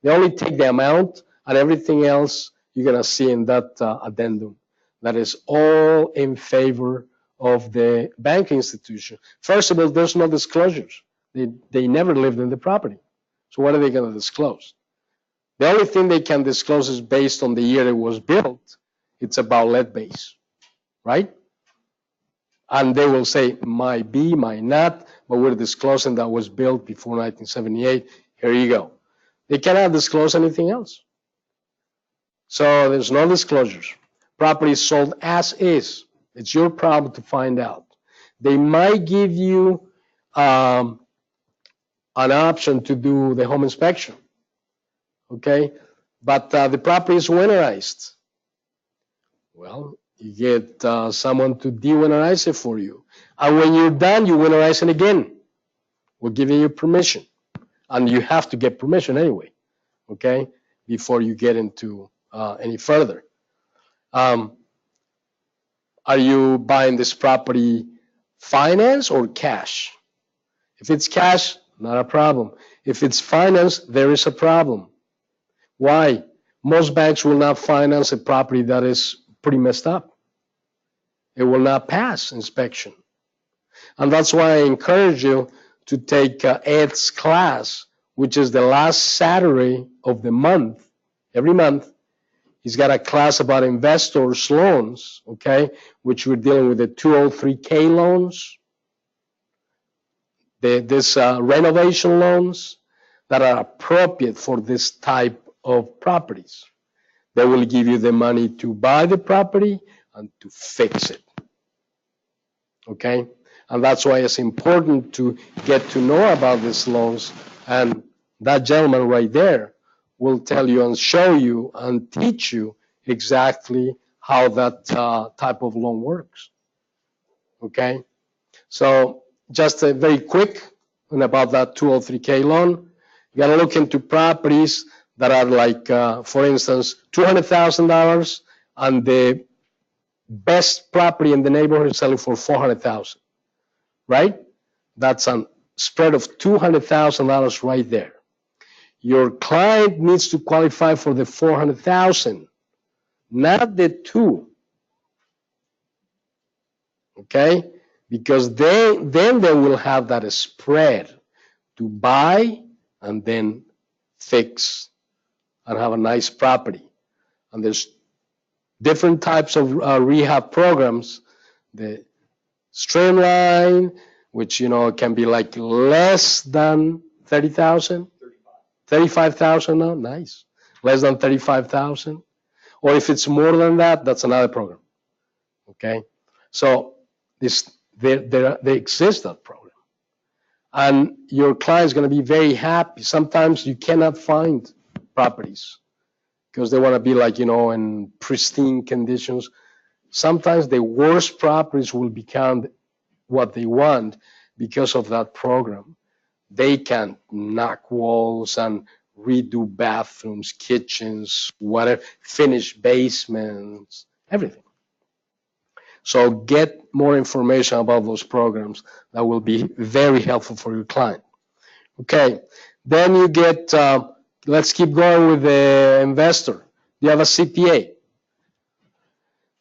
Speaker 1: they only take the amount, and everything else you're gonna see in that addendum. That is all in favor of the banking institution. First of all, there's no disclosures. They never lived in the property. So what are they gonna disclose? The only thing they can disclose is based on the year it was built. It's about lead base, right? And they will say, might be, might not, but we're disclosing that was built before 1978. Here you go. They cannot disclose anything else. So there's no disclosures. Property is sold as is. It's your problem to find out. They might give you an option to do the home inspection, okay? But the property is winterized. Well, you get someone to de-winterize it for you. And when you're done, you winterize it again. We're giving you permission. And you have to get permission anyway, okay, before you get into any further. Are you buying this property finance or cash? If it's cash, not a problem. If it's finance, there is a problem. Why? Most banks will not finance a property that is pretty messed up. It will not pass inspection. And that's why I encourage you to take Ed's class, which is the last Saturday of the month, every month. He's got a class about investors' loans, okay, which we're dealing with the 203K loans, this renovation loans that are appropriate for this type of properties. They will give you the money to buy the property and to fix it, okay? And that's why it's important to get to know about these loans. And that gentleman right there will tell you and show you and teach you exactly how that type of loan works, okay? So just a very quick and about that 203K loan. You gotta look into properties that are like, for instance, $200,000 and the best property in the neighborhood is selling for $400,000, right? That's a spread of $200,000 right there. Your client needs to qualify for the $400,000, not the $2, okay? Because then they will have that spread to buy and then fix and have a nice property. And there's different types of rehab programs. The Streamline, which, you know, can be like less than 30,000, 35,000 now, nice. Less than 35,000. Or if it's more than that, that's another program, okay? So they exist, that program. And your client is going to be very happy. Sometimes you cannot find properties because they want to be like, you know, in pristine conditions. Sometimes the worst properties will become what they want because of that program. They can knock walls and redo bathrooms, kitchens, whatever, finish basements, everything. So get more information about those programs. That will be very helpful for your client. Okay, then you get, let's keep going with the investor. You have a CPA.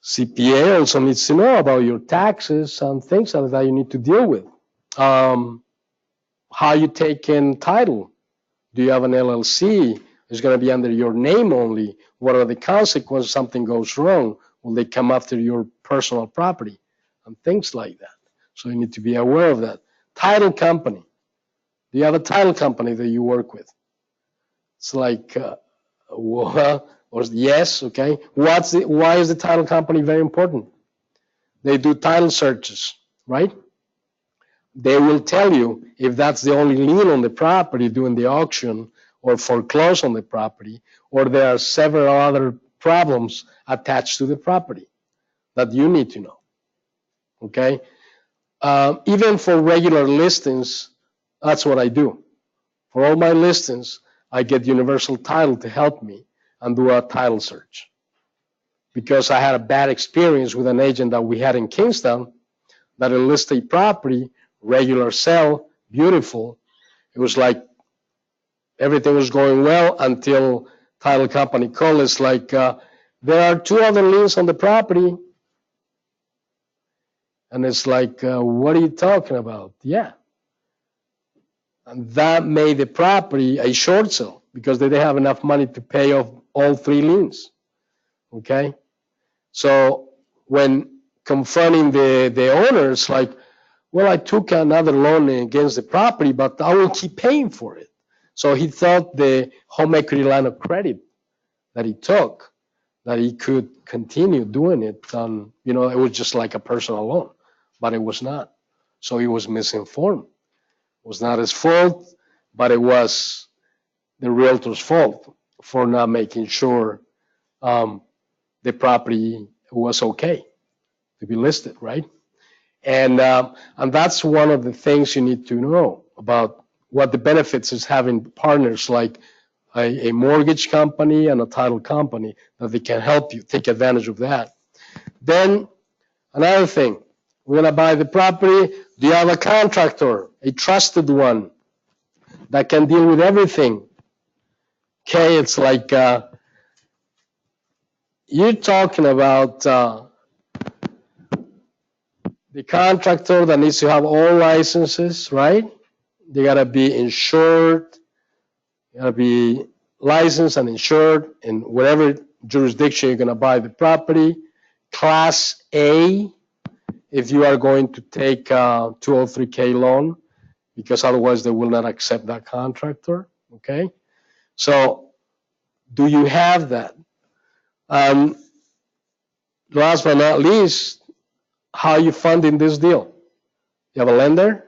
Speaker 1: CPA also needs to know about your taxes and things like that you need to deal with. How you take in title. Do you have an LLC? It's going to be under your name only. What are the consequences if something goes wrong? Will they come after your personal property? And things like that. So you need to be aware of that. Title company. Do you have a title company that you work with? It's like, well, or yes, okay. Why is the title company very important? They do title searches, right? they will tell you if that's the only lien on the property during the auction or foreclose on the property, or there are several other problems attached to the property that you need to know. Okay? Even for regular listings, that's what I do. For all my listings, I get Universal Title to help me and do a title search. Because I had a bad experience with an agent that we had in Kingstown that listed a property, regular sale, beautiful. It was like everything was going well until title company called us like, there are 2 other liens on the property. And it's like, what are you talking about? Yeah. And that made the property a short sale because they didn't have enough money to pay off all 3 liens. Okay? So when confronting the owner, it's like, well, I took another loan against the property, but I will keep paying for it. So he thought the home equity line of credit that he took, that he could continue doing it on, it was just like a personal loan, but it was not. So he was misinformed. It was not his fault, but it was the realtor's fault for not making sure the property was okay to be listed, right? And that's one of the things you need to know about what the benefits is having partners like a mortgage company and a title company that they can help you take advantage of that. Then another thing, we're gonna buy the property. Do you have a contractor, a trusted one that can deal with everything? Okay, it's like you're talking about the contractor that needs to have all licenses, right? They gotta be insured, they gotta be licensed and insured in whatever jurisdiction you're gonna buy the property. Class A, if you are going to take a 203K loan, because otherwise they will not accept that contractor, okay? So do you have that? Last but not least, how are you funding this deal? You have a lender?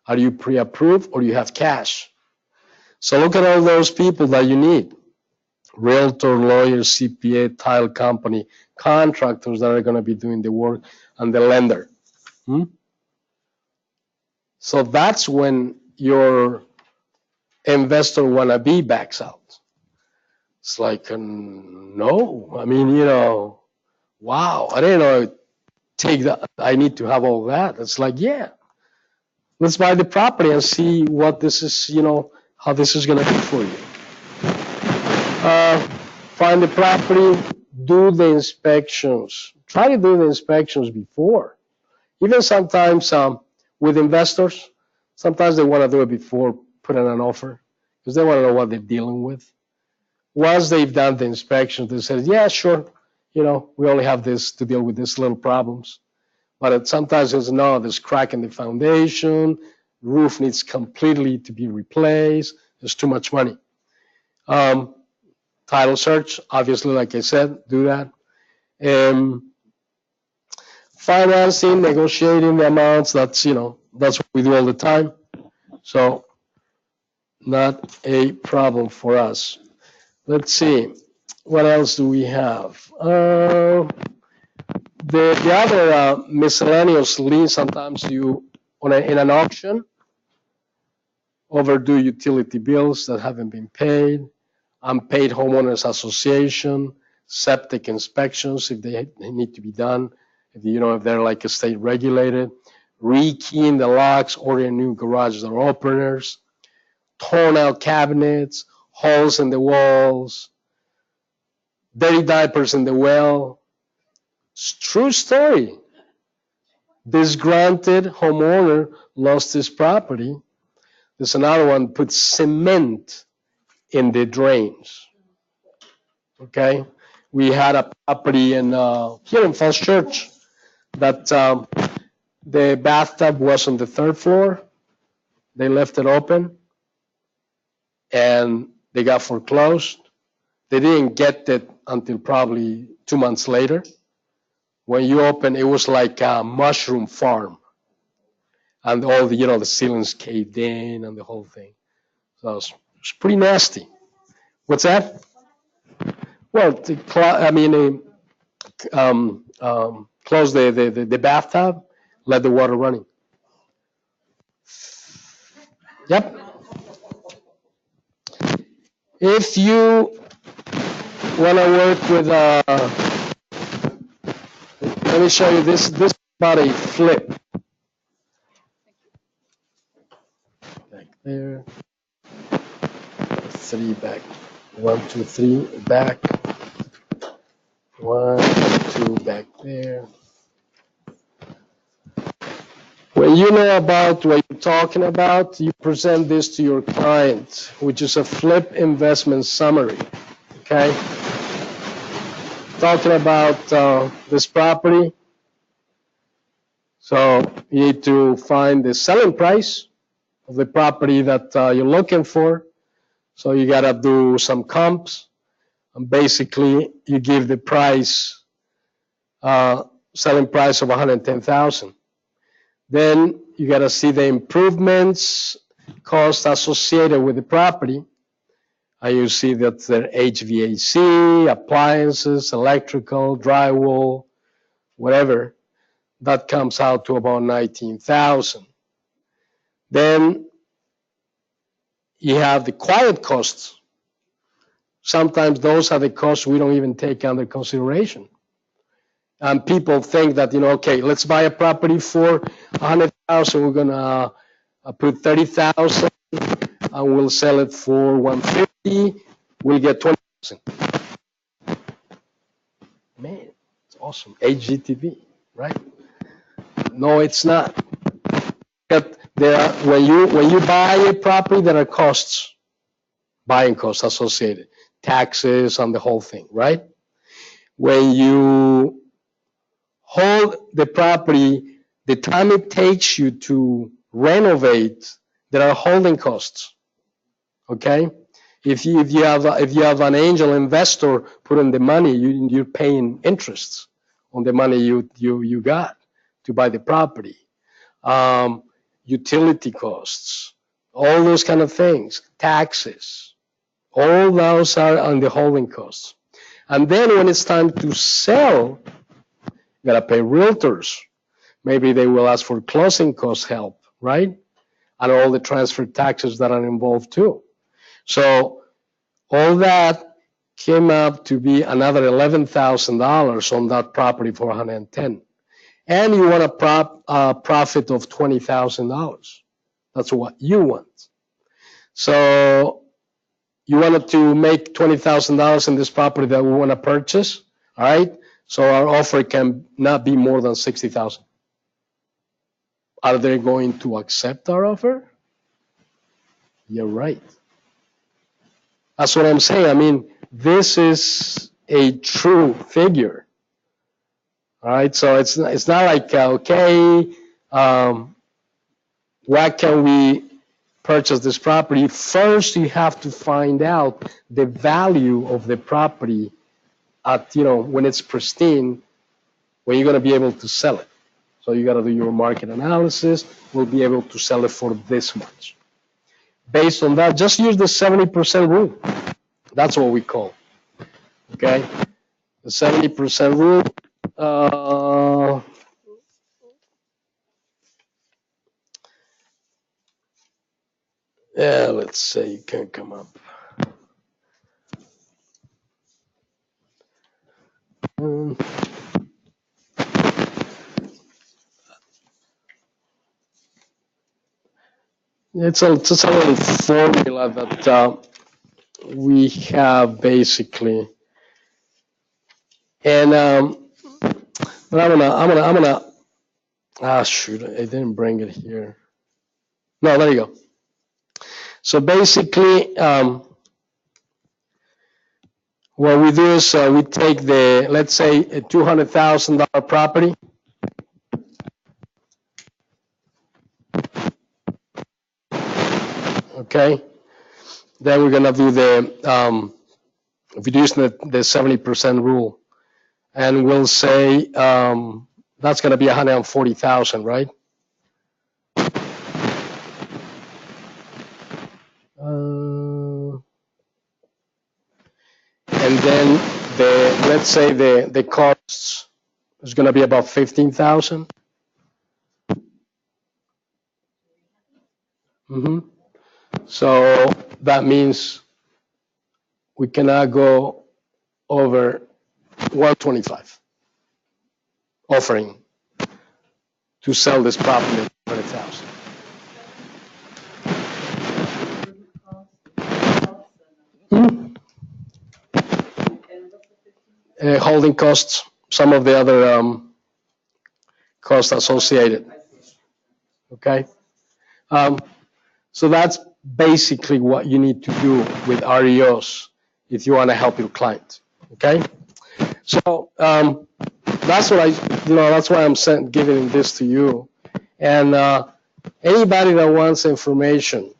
Speaker 1: Are you pre-approved or you have cash? So look at all those people that you need. Realtor, lawyer, CPA, title company, contractors that are going to be doing the work, and the lender. So that's when your investor wannabe backs out. It's like, no, I mean, wow, I didn't know take that. I need to have all that. It's like, yeah, let's buy the property and see what this is, how this is going to be for you. Find the property, do the inspections. Try to do the inspections before. Even sometimes with investors, sometimes they want to do it before putting an offer because they want to know what they're dealing with. Once they've done the inspection, they say, yeah, sure, we only have this to deal with these little problems. But sometimes there's crack in the foundation, roof needs completely to be replaced, there's too much money. Title search, obviously, like I said, do that. Financing, negotiating the amounts, that's what we do all the time. So not a problem for us. Let's see, what else do we have? The other miscellaneous liens, sometimes in an auction, overdue utility bills that haven't been paid, unpaid homeowners association, septic inspections if they need to be done, if they're like a state regulated, rekeying the locks, ordering new garage door openers, torn out cabinets, holes in the walls, dirty diapers in the well. It's true story. Disgruntled homeowner lost his property. There's another one, put cement in the drains. Okay? We had a property here in Falls Church that the bathtub was on the 3rd floor. They left it open and they got foreclosed. They didn't get it until probably 2 months later. When you open, it was like a mushroom farm. and all the, the ceilings caved in and the whole thing. So it's pretty nasty. What's that? Well, close the bathtub, let the water running. Yep. If you want to work with, let me show you this. This is about a flip. Back there. 3 back. 1, 2, 3 back. 1, 2 back there. When you know about what you're talking about, you present this to your client, which is a flip investment summary. Okay? Talking about this property. So you need to find the selling price of the property that you're looking for. So you got to do some comps. And basically, you give the price, selling price of $110,000. Then you got to see the improvements, costs associated with the property. And you see that there HVAC, appliances, electrical, drywall, whatever. That comes out to about $19,000. Then you have the quiet costs. Sometimes those are the costs we don't even take under consideration. And people think that, okay, let's buy a property for $100,000. We're gonna put $30,000, and we'll sell it for $150,000. We'll get $20,000. Man, it's awesome. HGTV, right? No, it's not. But when you buy a property, there are costs, buying costs associated, taxes and the whole thing, right? When you hold the property, the time it takes you to renovate, there are holding costs. Okay, if you have an angel investor putting the money, you're paying interests on the money you got to buy the property. Utility costs, all those kind of things, taxes, all those are on the holding costs. And then when it's time to sell, you gotta pay realtors. Maybe they will ask for closing cost help, right? And all the transfer taxes that are involved too. So all that came up to be another $11,000 on that property for $110,000. And you want a profit of $20,000. That's what you want. So you wanted to make $20,000 in this property that we want to purchase, all right? So our offer can not be more than $60,000. Are they going to accept our offer? You're right. That's what I'm saying. I mean, this is a true figure. All right, so it's not like, okay, what can we purchase this property? First, you have to find out the value of the property at, when it's pristine, when you're going to be able to sell it. So you got to do your market analysis. We'll be able to sell it for this much. Based on that, just use the 70% rule. That's what we call, okay? The 70% rule. Yeah, let's say you can come up. It's a little formula that we have basically, and but I'm gonna shoot, I didn't bring it here. No, there you go. So basically, what we do is we take let's say a $200,000 property. Okay, then we're gonna do reducing the 70% rule, and we'll say that's gonna be $140,000, right? And then let's say the costs is going to be about 15,000. So that means we cannot go over 125 offering to sell this property at 20,000. Holding costs, some of the other costs associated. Okay? So that's basically what you need to do with REOs if you want to help your client. Okay? So that's what that's why I'm giving this to you. And anybody that wants information,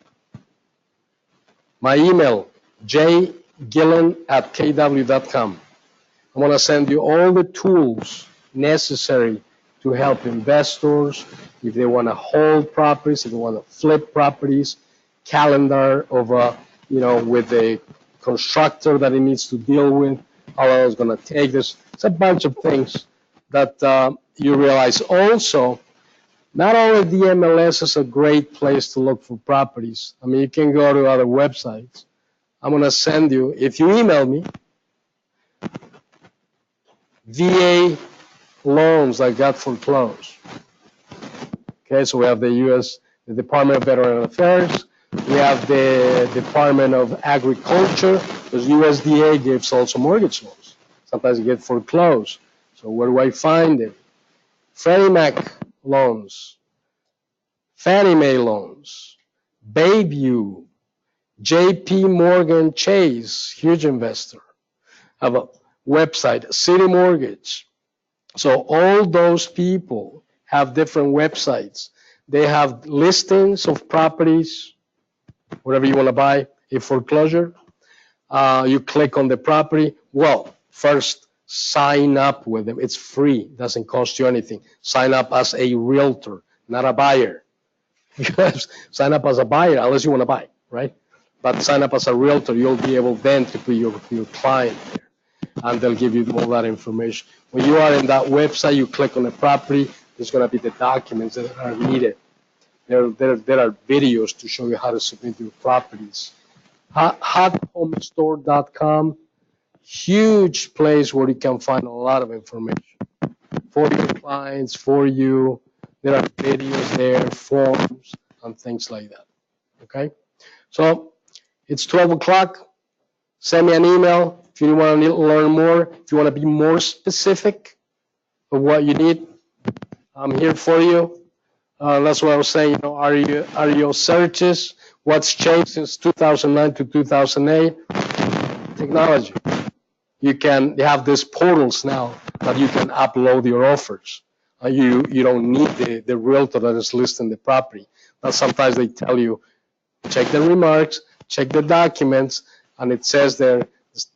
Speaker 1: my email, jguillien@kw.com. I'm going to send you all the tools necessary to help investors if they want to hold properties, if they want to flip properties, calendar of with the constructor that it needs to deal with, how long it's going to take. It's a bunch of things that you realize. Also, not only the MLS is a great place to look for properties. I mean, you can go to other websites. I'm going to send you, if you email me, VA loans that got foreclosed. Okay, so we have the Department of Veteran Affairs. We have the Department of Agriculture, because USDA gives also mortgage loans. Sometimes you get foreclosed. So where do I find it? Freddie Mac loans, Fannie Mae loans, Bayview, JP Morgan Chase, huge investor, have a website, City Mortgage. So all those people have different websites. They have listings of properties, whatever you want to buy, a foreclosure. You click on the property. Well, first sign up with them. It's free, doesn't cost you anything. Sign up as a realtor, not a buyer. Sign up as a buyer unless you want to buy, right? But sign up as a realtor, you'll be able then to put your client there, and they'll give you all that information. When you are in that website, you click on the property, there's going to be the documents that are needed. There are videos to show you how to submit your properties. Hothomestore.com, huge place where you can find a lot of information for your clients, for you. There are videos there, forms, and things like that. Okay? So it's 12 o'clock. Send me an email if you want to learn more. If you want to be more specific of what you need, I'm here for you. That's what I was saying, REO searches. What's changed since 2009 to 2008? Technology. You have these portals now that you can upload your offers. You don't need the realtor that is listing the property. But sometimes they tell you, check the remarks, check the documents, and it says there,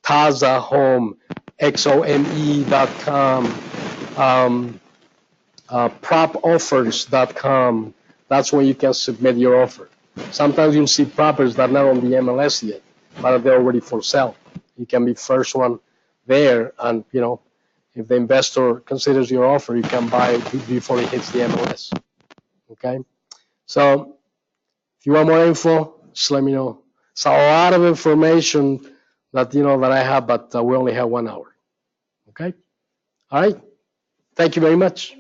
Speaker 1: Taza Home, XOME.com, propoffers.com. That's where you can submit your offer. Sometimes you'll see properties that are not on the MLS yet, but they're already for sale. You can be first one there, and if the investor considers your offer, you can buy it before it hits the MLS. Okay? So if you want more info, just let me know. It's a lot of information that that I have, but we only have 1 hour. Okay? All right? Thank you very much.